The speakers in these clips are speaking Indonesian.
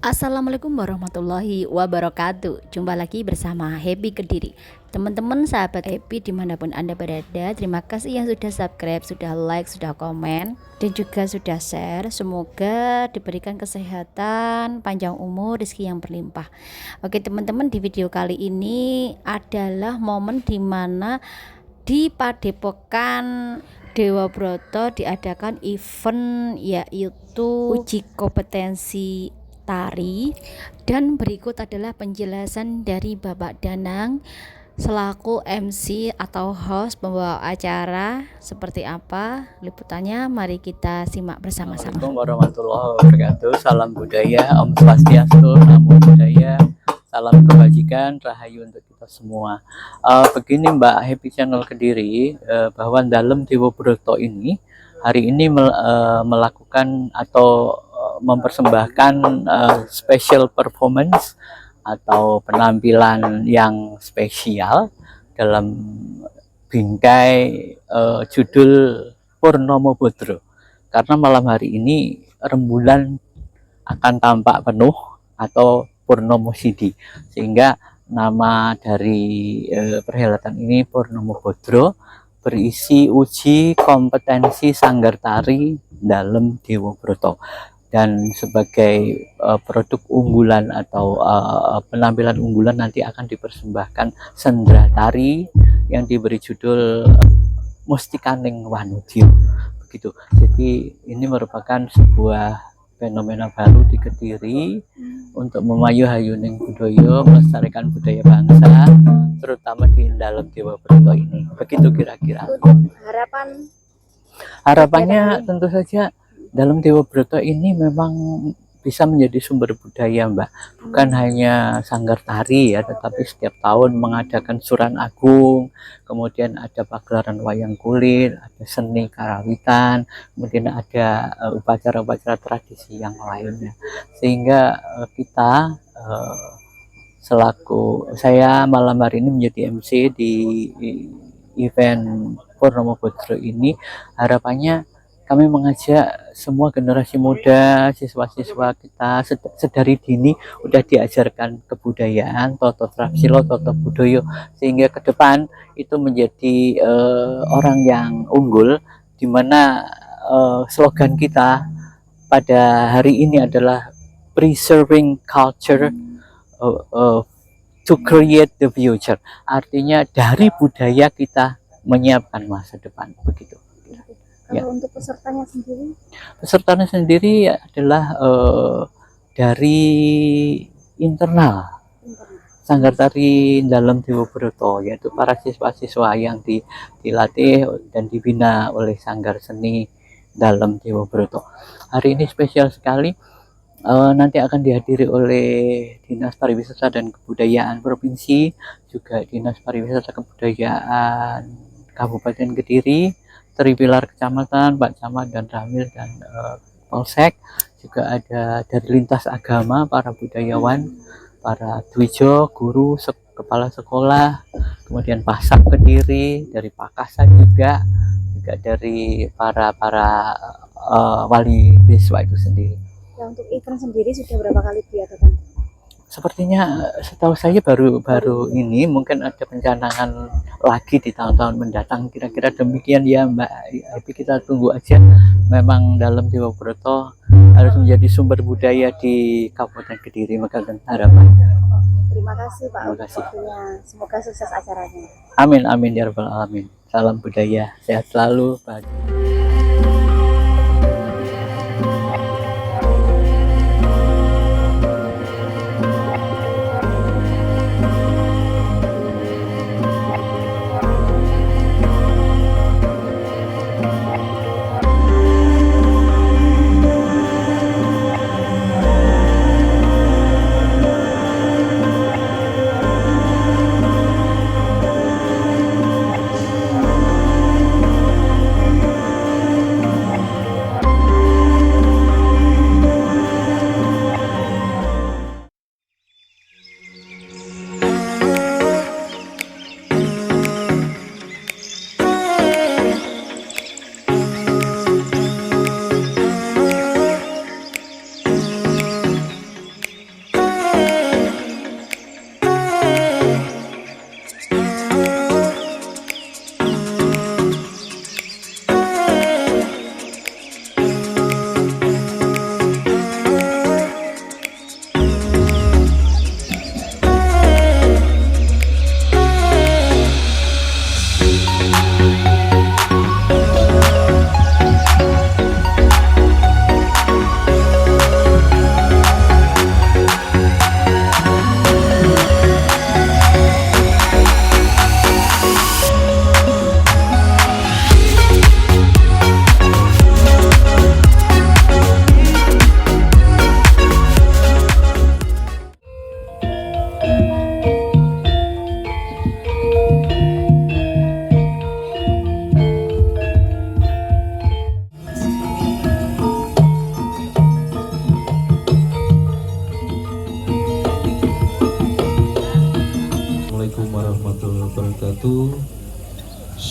Assalamualaikum warahmatullahi wabarakatuh. Jumpa lagi bersama Happy Kediri. Teman-teman sahabat Happy dimanapun Anda berada, terima kasih yang sudah subscribe, sudah like, sudah komen, dan juga sudah share. Semoga diberikan kesehatan, panjang umur, rezeki yang berlimpah. Oke teman-teman, di video kali ini adalah momen dimana di Padepokan Dewa Broto diadakan event, yaitu uji kompetensi tari. Dan berikut adalah penjelasan dari Bapak Danang selaku MC atau host pembawa acara. Seperti apa liputannya, mari kita simak bersama-sama. Assalamualaikum warahmatullahi wabarakatuh. Salam budaya, Om Swastiastu, Namo Buddhaya, salam kebajikan, rahayu untuk kita semua. Begini Mbak Happy Channel Kediri, bahwa dalam Dewa Broto ini hari ini melakukan atau mempersembahkan special performance atau penampilan yang spesial dalam bingkai judul Purnomo Bodro. Karena malam hari ini rembulan akan tampak penuh atau Purnomo Sidi, sehingga nama dari perhelatan ini Purnomo Bodro, berisi uji kompetensi sanggar tari dalam Dewa Broto. Dan sebagai produk unggulan atau penampilan unggulan nanti akan dipersembahkan sendra tari yang diberi judul Mustikaning Wanudya. Begitu. Jadi ini merupakan sebuah fenomena baru di Kediri untuk memayu hayuning budaya, melestarikan budaya bangsa, terutama di dalam Dewa Broto ini. Begitu kira-kira. Harapannya tentu saja dalam Dewa Broto ini memang bisa menjadi sumber budaya, Mbak. Bukan hanya sanggar tari ya, tetapi setiap tahun mengadakan suran agung, kemudian ada pagelaran wayang kulit, ada seni karawitan, kemudian ada upacara-upacara tradisi yang lainnya. Sehingga kita saya malam hari ini menjadi MC di event Purnomo Bodro ini. Harapannya kami mengajak semua generasi muda, siswa-siswa kita sedari dini udah diajarkan kebudayaan, toto trapsilo, toto budoyo, sehingga ke depan itu menjadi orang yang unggul, di mana slogan kita pada hari ini adalah preserving culture to create the future. Artinya dari budaya kita menyiapkan masa depan, begitu. Kalau untuk pesertanya sendiri adalah dari internal sanggar tari dalam Dewa Broto, yaitu para siswa-siswa yang dilatih dan dibina oleh sanggar seni dalam Dewa Broto. Hari ini spesial sekali, nanti akan dihadiri oleh Dinas Pariwisata dan Kebudayaan Provinsi, juga Dinas Pariwisata Kebudayaan Kabupaten Kediri, Tripilar Kecamatan, Pak Camat dan Ramil, dan Polsek. Juga ada dari lintas agama, para budayawan, para Dwijo, guru, kepala sekolah, kemudian Pasak Kediri, dari Pakasa juga dari para wali siswa itu sendiri. Ya, untuk event sendiri sudah berapa kali diadakan? Sepertinya setahu saya baru ini, mungkin ada pencanangan lagi di tahun-tahun mendatang, kira-kira demikian ya Mbak. Tapi kita tunggu aja. Memang dalam Dewa Broto harus menjadi sumber budaya di Kabupaten Kediri, maka harapannya. Terima kasih Pak. Terima kasih. Semoga sukses acaranya. Amin amin ya rabbal alamin. Salam budaya, sehat selalu, bahagia.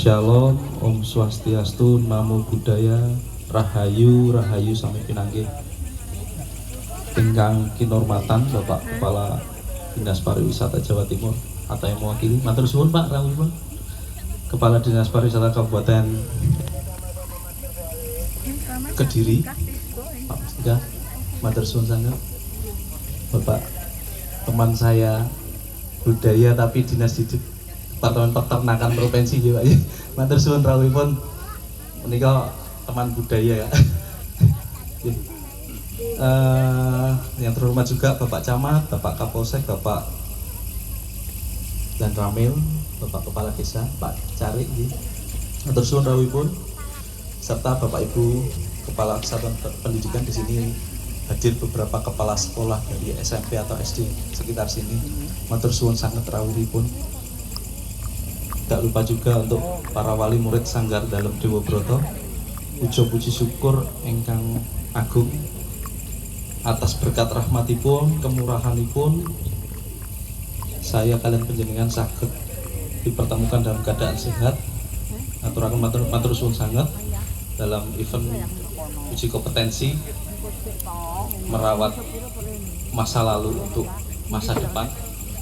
Shalom, Om Swastiastu, Namo Buddhaya, Rahayu, Rahayu sami pinanggih. Ingkang kinurmatan Bapak Kepala Dinas Pariwisata Jawa Timur atau yang mewakili, matur suwun Pak rawuhipun. Kepala Dinas Pariwisata Kabupaten Kediri, Pak Mustika, matur suwun sangat. Bapak teman saya budaya tapi dinas di Departemen Peternakan Provinsi ya Pak. Matur suwun rawuhipun. Menika teman budaya ya. Yang terhormat juga Bapak Camat, Bapak Kapolsek, Bapak dan Ramil, Bapak Kepala Desa, Pak Cari, matur suwun rawuhipun, serta Bapak Ibu Kepala Kesatuan Pendidikan di sini hadir beberapa kepala sekolah dari SMP atau SD sekitar sini, matur suwun sangat rawuhipun. Tidak lupa juga untuk para wali murid Sanggar Dalem Dewa Broto, puja puji syukur ingkang agung atas berkat rahmatipun, kemurahanipun, saya kalian panjenengan saged dipertemukan dalam keadaan sehat. Aturaken matur suwun sangat dalam event uji kompetensi merawat masa lalu untuk masa depan.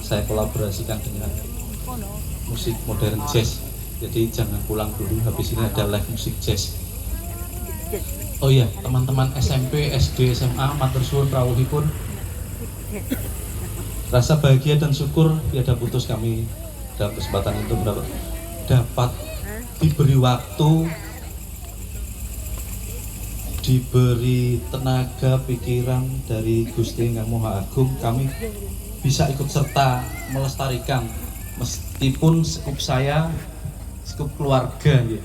Saya kolaborasikan dengan musik modern jazz. Jadi jangan pulang dulu, habis ini ada live musik jazz. Oh iya, teman-teman SMP, SD, SMA, matur suwun rawuhipun. Rasa bahagia dan syukur tiada putus kami dalam kesempatan itu dapat diberi waktu, diberi tenaga pikiran dari Gusti Yang Maha Agung, kami bisa ikut serta melestarikan meskipun skup saya, skup keluarga ya.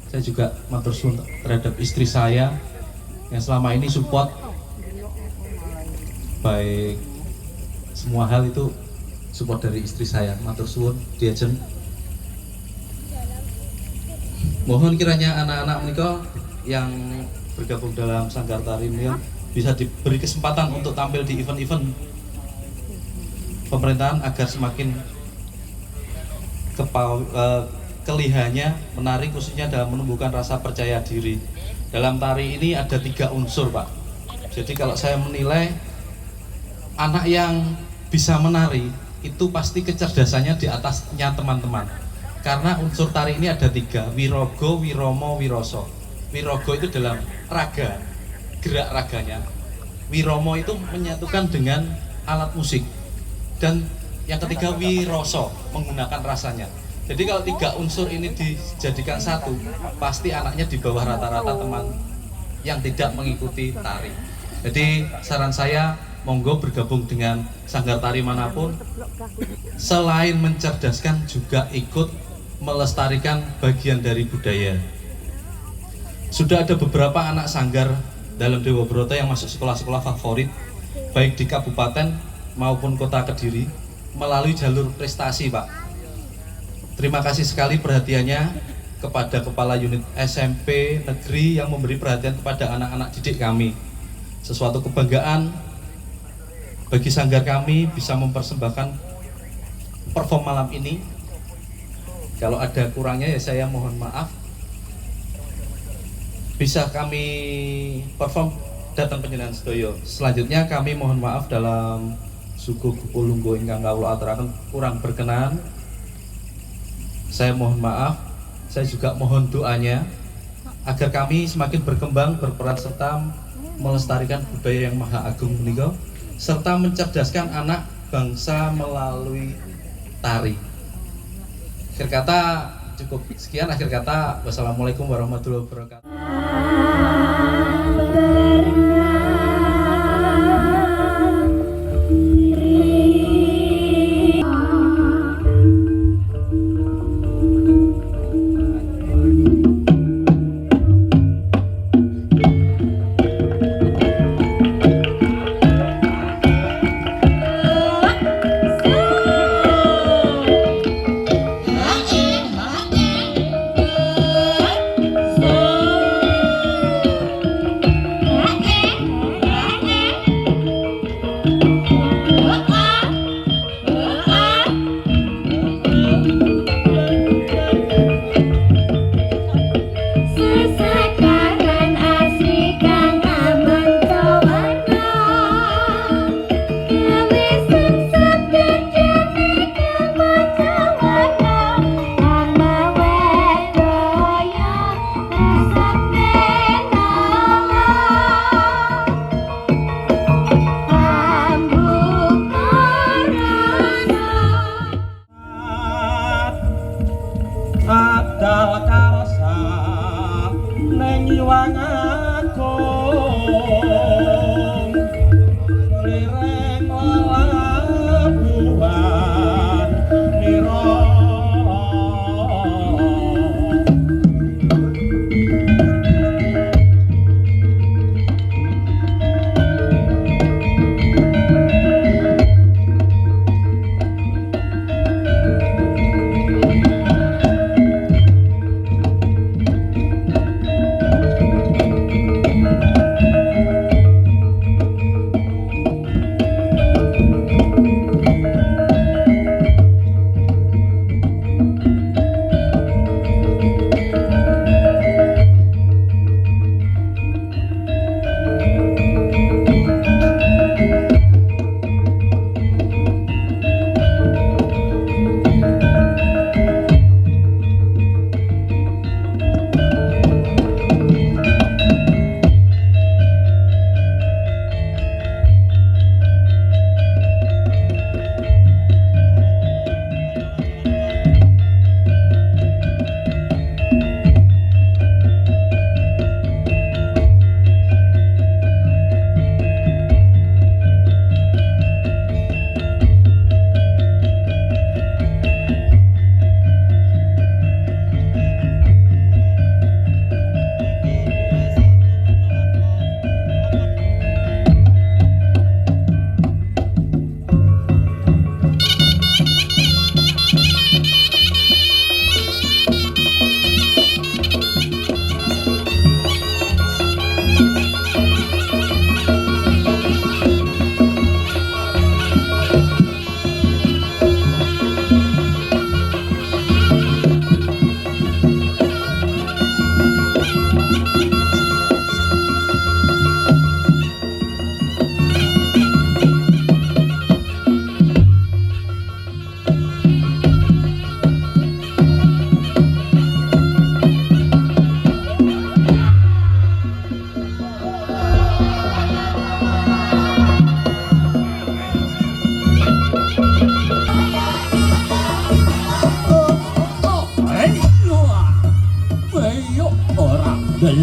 Saya juga matur suwun terhadap istri saya yang selama ini support baik semua hal itu support dari istri saya. Matur suwun diajen. Mohon kiranya anak-anak menika yang bergabung dalam Sanggar Tari ini bisa diberi kesempatan untuk tampil di event-event pemerintahan agar semakin kelihanya menarik, khususnya dalam menumbuhkan rasa percaya diri. Dalam tari ini ada 3 unsur Pak. Jadi kalau saya menilai anak yang bisa menari itu pasti kecerdasannya di atasnya teman-teman. Karena unsur tari ini ada 3, wirogo, wiromo, wiroso. Wirogo itu dalam raga, gerak raganya. Wiromo itu menyatukan dengan alat musik. Dan yang ketiga wiroso, menggunakan rasanya. Jadi kalau 3 unsur ini dijadikan satu, pasti anaknya di bawah rata-rata teman yang tidak mengikuti tari. Jadi saran saya, monggo bergabung dengan sanggar tari manapun. Selain mencerdaskan, juga ikut melestarikan bagian dari budaya. Sudah ada beberapa anak sanggar dalam Dewa Broto yang masuk sekolah-sekolah favorit, baik di kabupaten maupun kota Kediri, melalui jalur prestasi Pak. Terima kasih sekali perhatiannya kepada Kepala Unit SMP Negeri yang memberi perhatian kepada anak-anak didik kami. Sesuatu kebanggaan bagi sanggar kami bisa mempersembahkan perform malam ini. Kalau ada kurangnya ya saya mohon maaf. Bisa kami perform datang panjenengan sedaya. Selanjutnya kami mohon maaf dalam suku Gupulunggo ingkang kawula aturaken kurang berkenan. Saya mohon maaf, saya juga mohon doanya agar kami semakin berkembang, berperan serta melestarikan budaya yang maha agung menika, serta mencerdaskan anak bangsa melalui tari. Akhir kata cukup sekian, akhir kata wassalamualaikum warahmatullahi wabarakatuh. Oh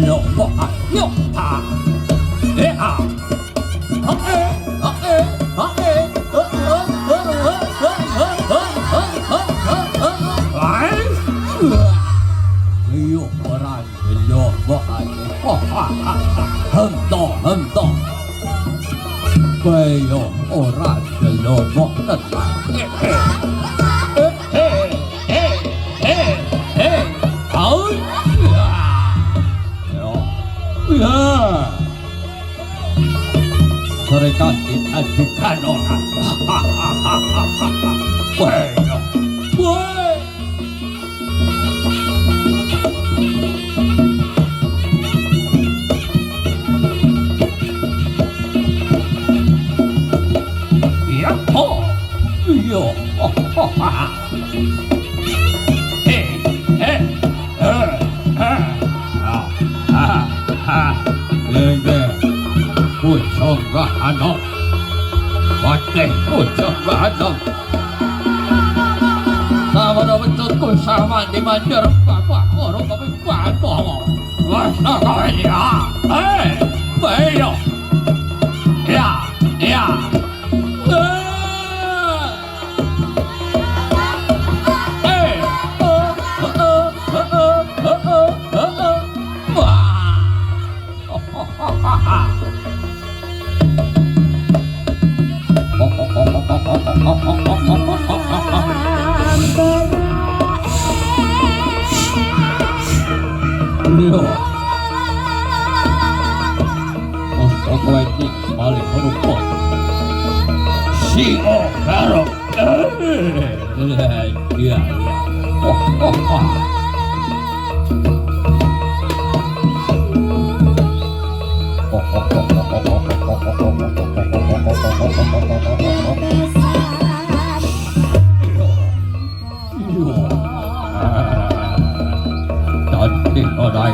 lo mo a yo ha e a a e a e a e ai yo ora lo mo a ha ha hum to Quayo ora lo mo a Ôi Ya Mereka tidak dikandung Bueno Bueno Ya oh Yo Lege Pucungga anak Wateh pucungga anak Sama na bentukku sama di manjar Bapak orang kami bantu Masa kau ya Bayo Ya Ya Yo, masa kau ini balik meruput si Okaro, iya, Tadi ada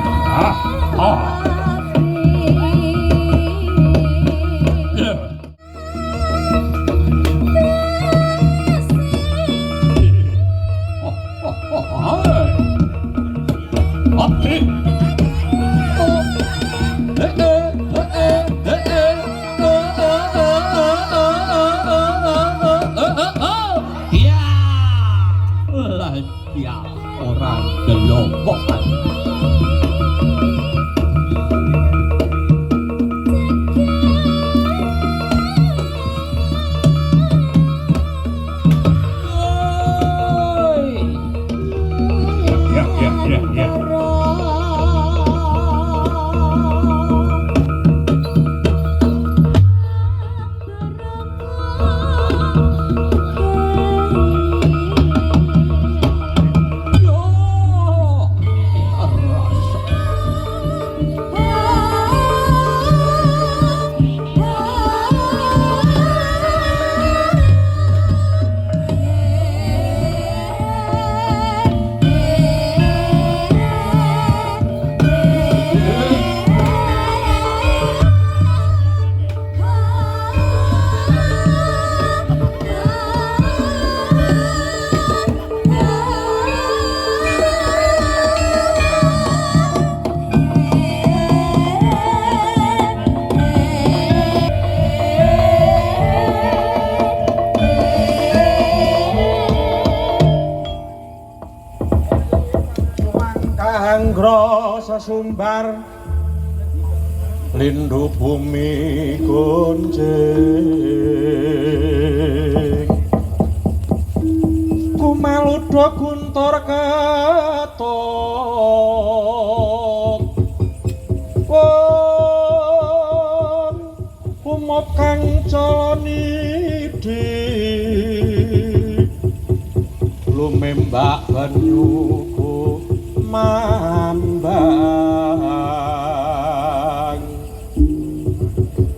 Ya, orang gelombokan. Anggro sesumbar lindu bumi gonjing kumaludo guntur ketut umop kang calonidi lumembak banyuku mambang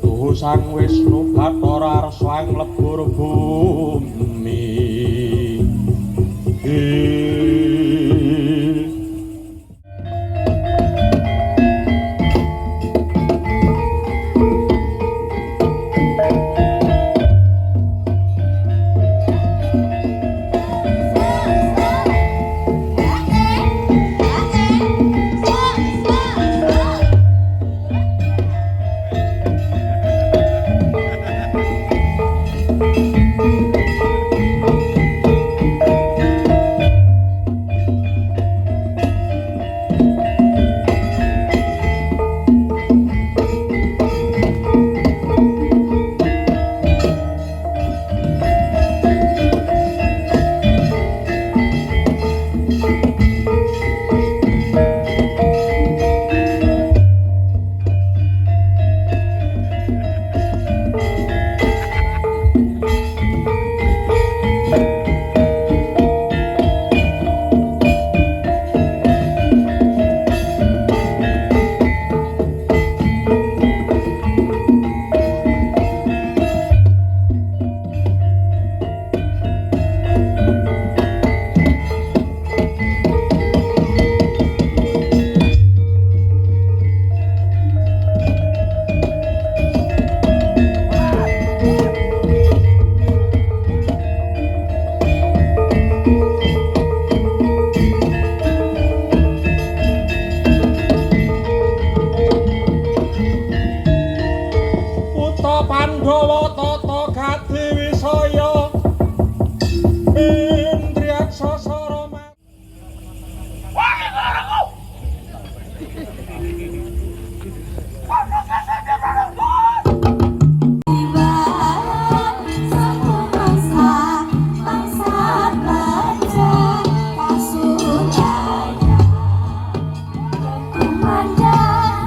tuhu sang Wisnu Bathara Arsa ing lebur bumi Pandhawa tata gati wisaya indriyan sasara Kumandang,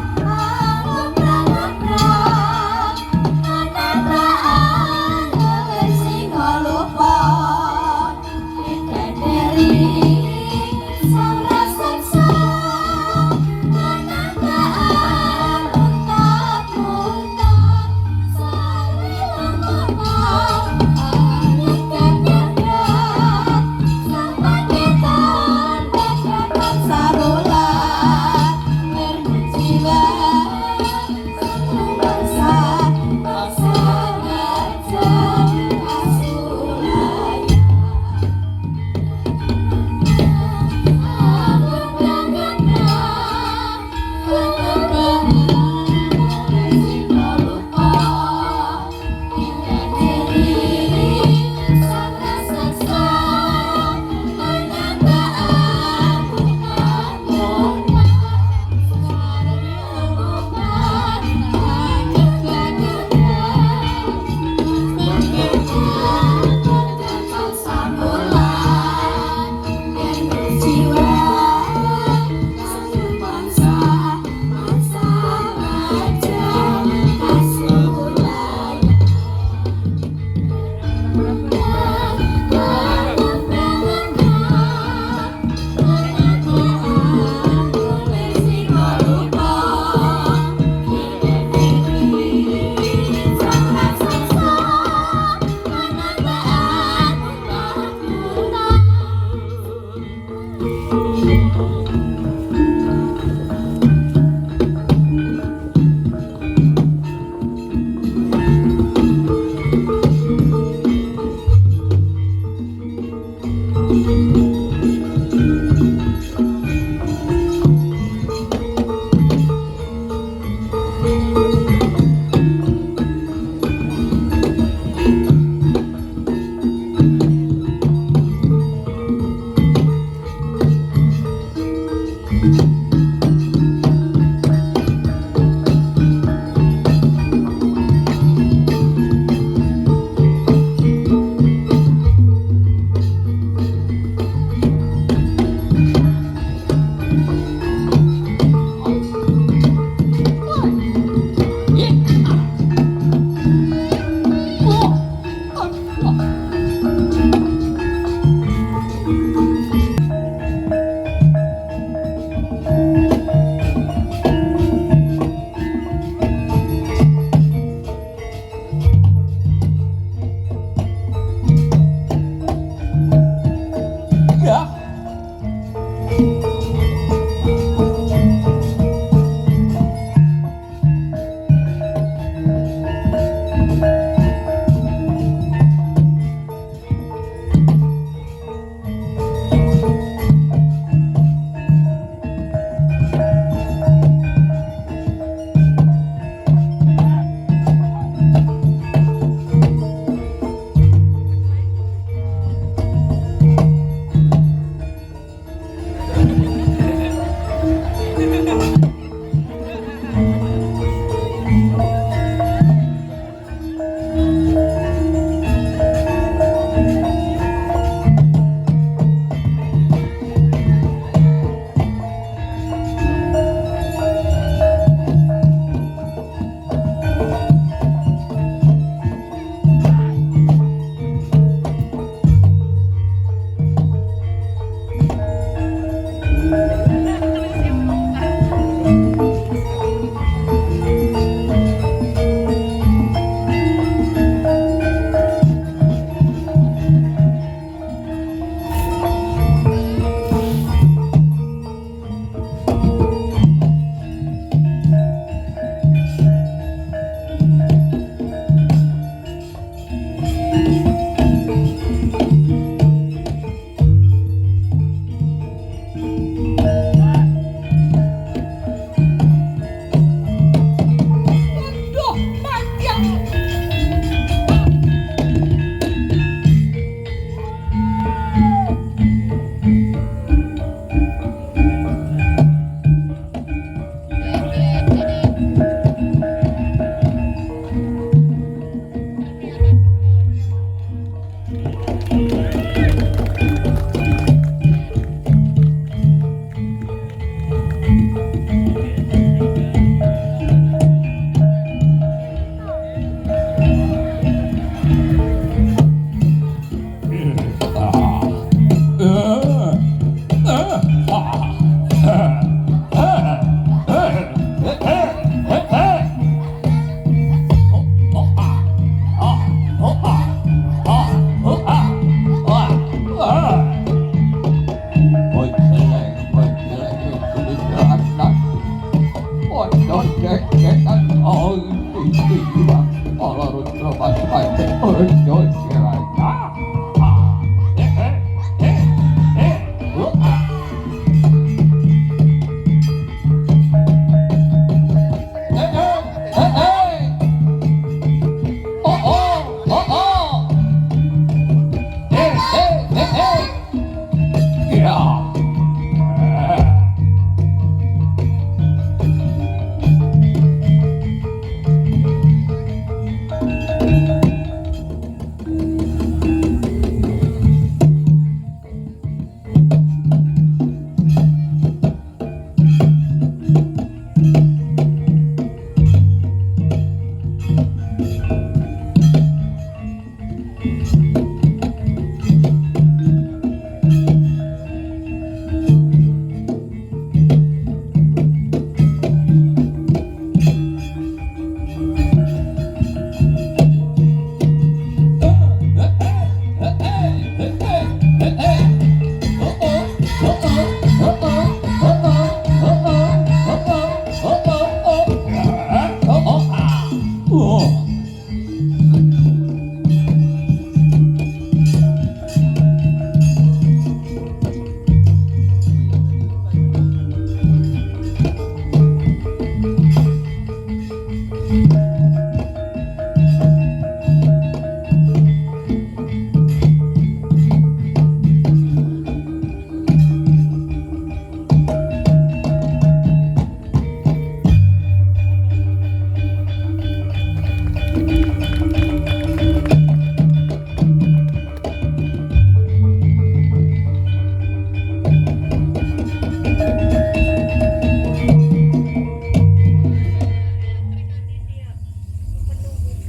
Istiwa Ala Rudra Paspaite Ojo Jiraya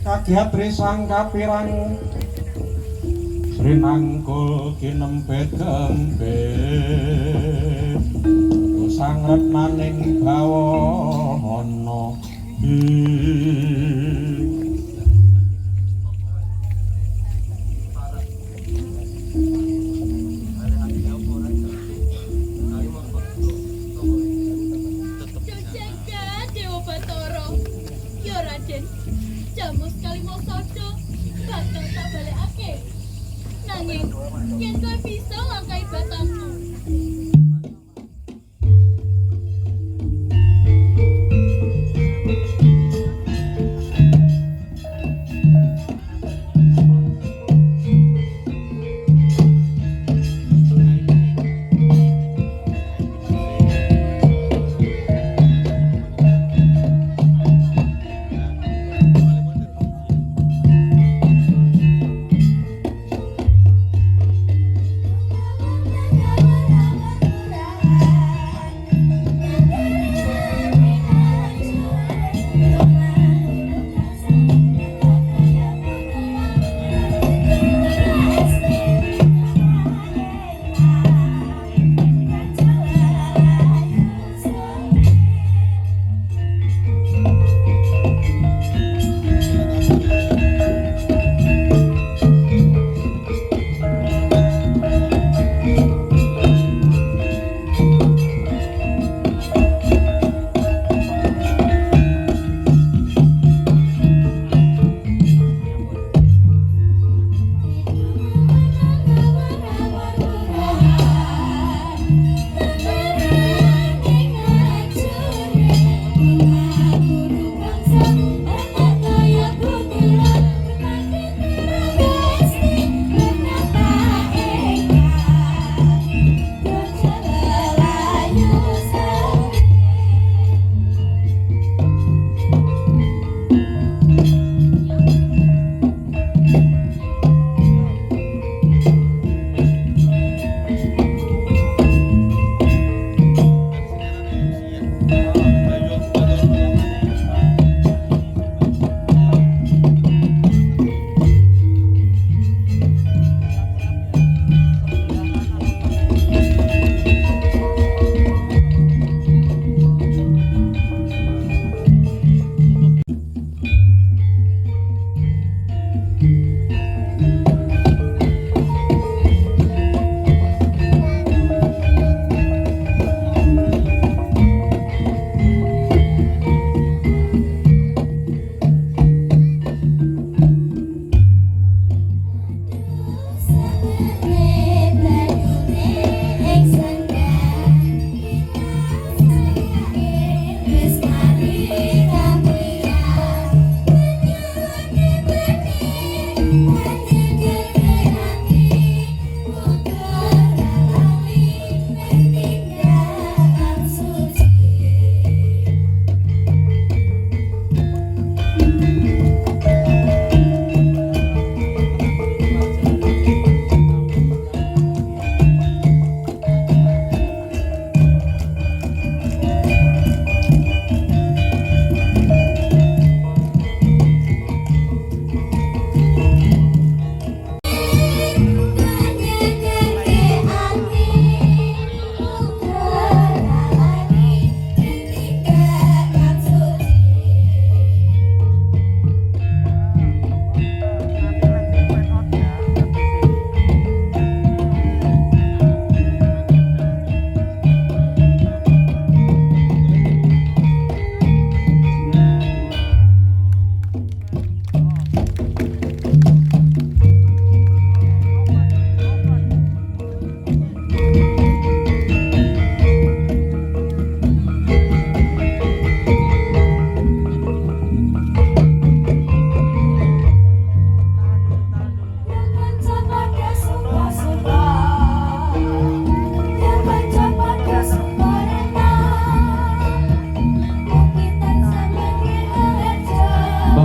Kagiatri sang kapirang Srinangkul kinempet gembet Sang retnaning bawana Jagat Dewa Batara. Ya Raden, jamu sekali mau sodo, bakal tak balekake. Nanging, yen kowe bisa langkai batangmu. Thank you.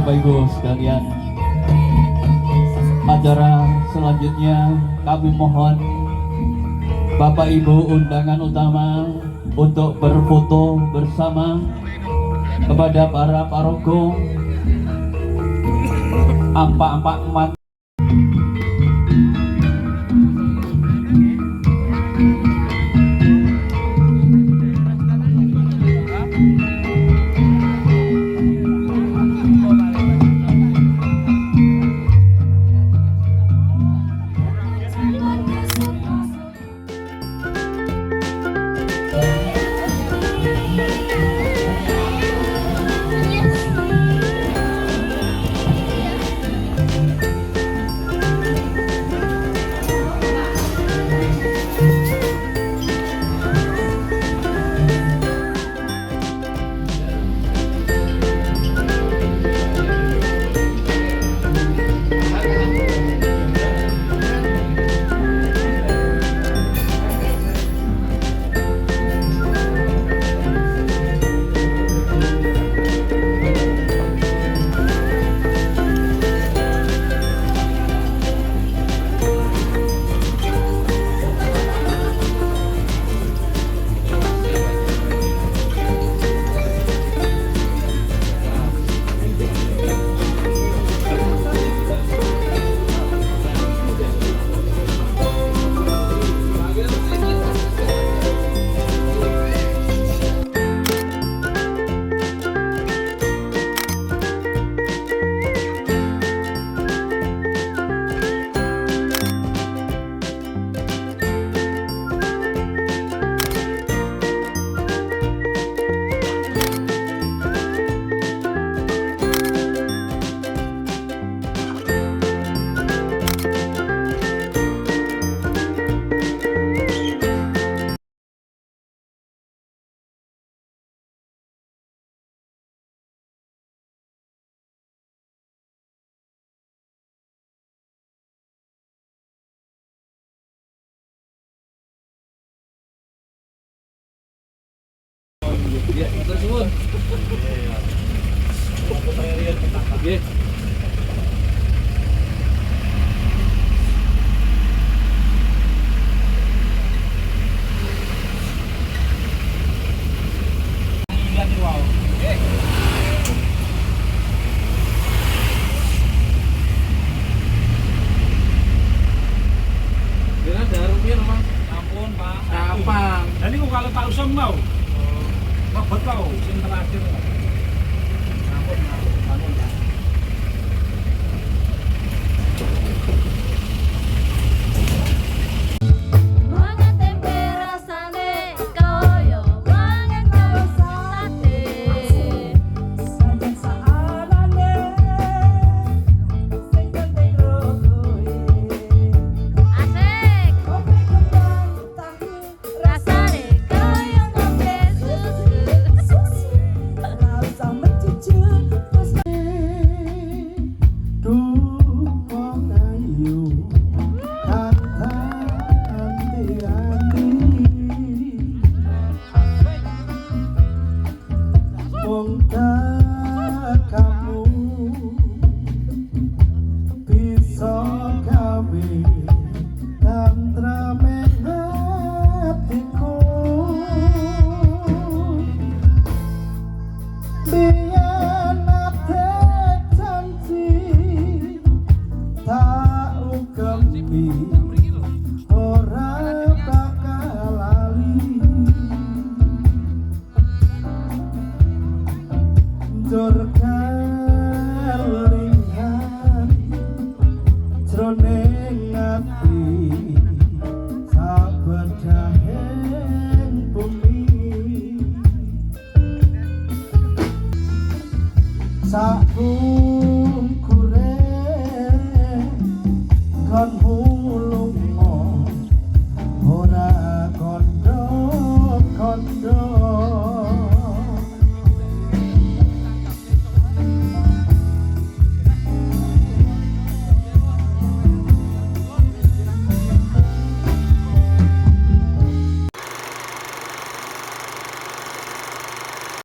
Bapak Ibu sekalian, acara selanjutnya kami mohon Bapak Ibu undangan utama untuk berfoto bersama kepada para parogo, ampak-ampak emat. Ya, terus